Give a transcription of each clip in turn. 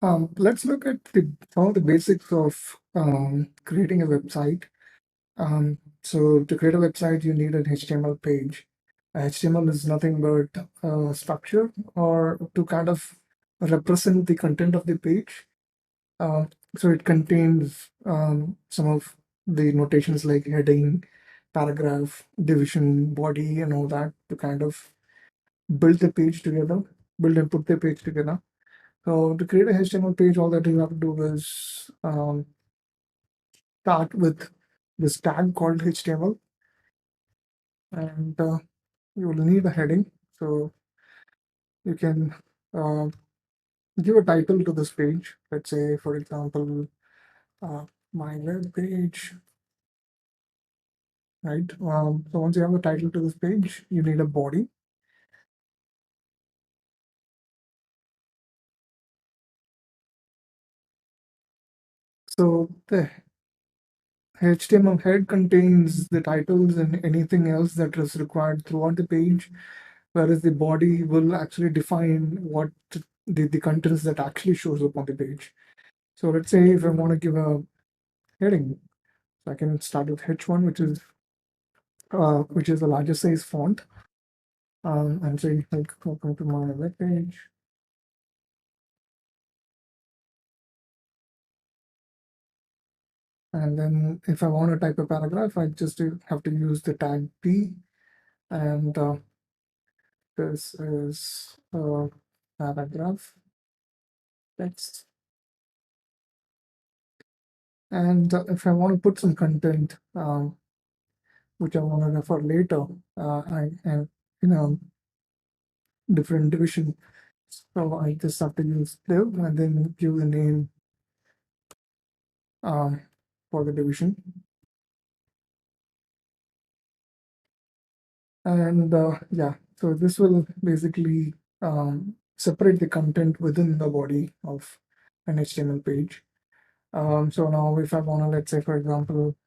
Let's look at some of the basics of creating a website. So to create a website, you need an HTML page. HTML is nothing but structure or to kind of represent the content of the page. So it contains some of the notations like heading, paragraph, division, body, and all that to kind of build the page together, build and put the page together. So to create a HTML page, all that you have to do is start with this tag called HTML, and you will need a heading. So you can uh, give a title to this page. Let's say, for example, uh, my web page, right? So once you have a title to this page, you need a body. So the HTML head contains the titles and anything else that is required throughout the page, whereas the body will actually define what the contents that actually shows up on the page. So let's say if I want to give a heading, so I can start with H1, which is the largest size font. And say like welcome to my web page. And then if I want to type a paragraph, I just have to use the tag P, and this is a paragraph text. And if I want to put some content, which I want to refer later, and in a different division, so I just have to use div and then give the name um, for the division. And yeah, so this will basically separate the content within the body of an HTML page. So now if I want to, let's say, for example,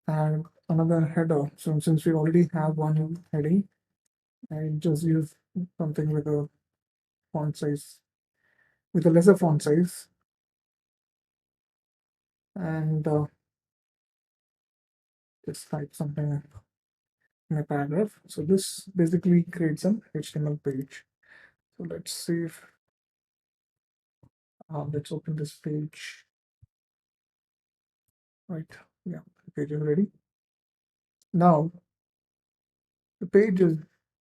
add another header. So since we already have one heading, I just use something with a font size, with a lesser font size, and just type something in a paragraph. So this basically creates an HTML page. So let's see if let's open this page. Right. Yeah, the page is ready. Now the page is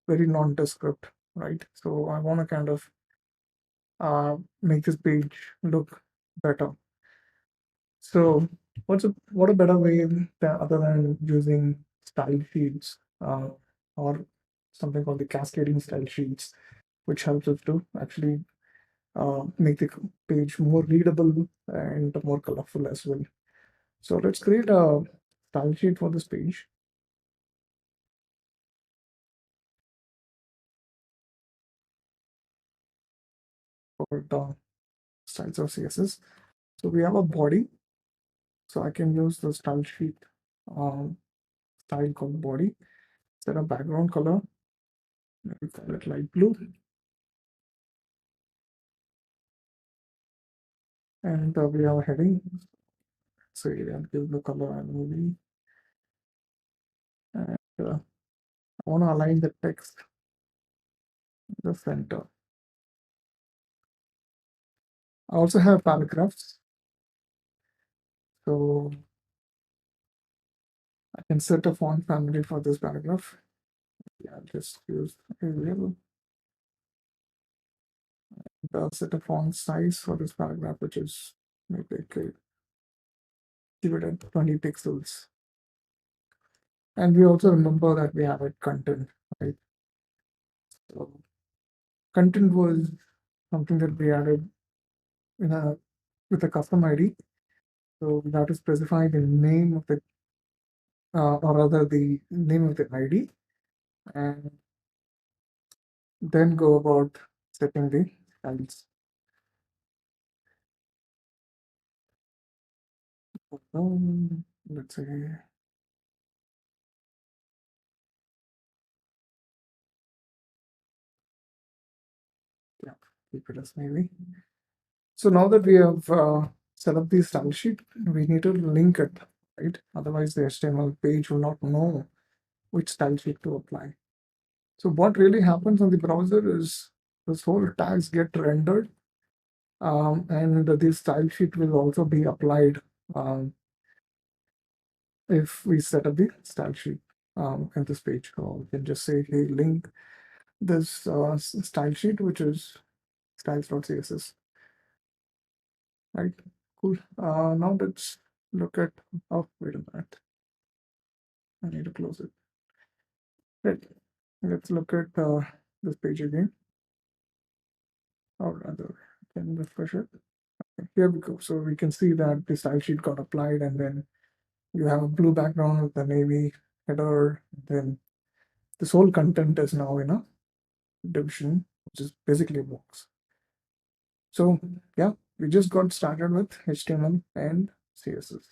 very nondescript, right? So I want to kind of make this page look better. So what a better way other than using style sheets or something called the cascading style sheets, which helps us to actually make the page more readable and more colorful as well. So let's create a style sheet for this page. For the styles of CSS. So we have a body. So I can use the style sheet um, style called body. Set a background color. We call it light blue. And we have a heading. So I'll give the color annually. And I want to align the text in the center. I also have paragraphs. So I can set a font family for this paragraph. Yeah, I'll just use Arial. I'll set a font size for this paragraph, which is maybe okay, give it at 20 pixels. And we also remember that we have a content, right? So content was something that we added in a with a custom ID. So we have to specify the name of the or rather the name of the ID, and then go about setting the styles. Let's say yeah, keep it as maybe. So now that we have set up the style sheet, we need to link it, right? Otherwise, the HTML page will not know which style sheet to apply. So what really happens on the browser is this whole tags get rendered, and the style sheet will also be applied if we set up the style sheet in this page. So we can just say, hey, link this style sheet, which is styles.css, right? Cool. Now let's look at, oh, wait a minute. I need to close it. Right. Let's look at this page again, or rather, can refresh it. Here we go. So we can see that the style sheet got applied, and then you have a blue background with the navy header. Then this whole content is now in a division, which is basically a box. So yeah, we just got started with HTML and CSS.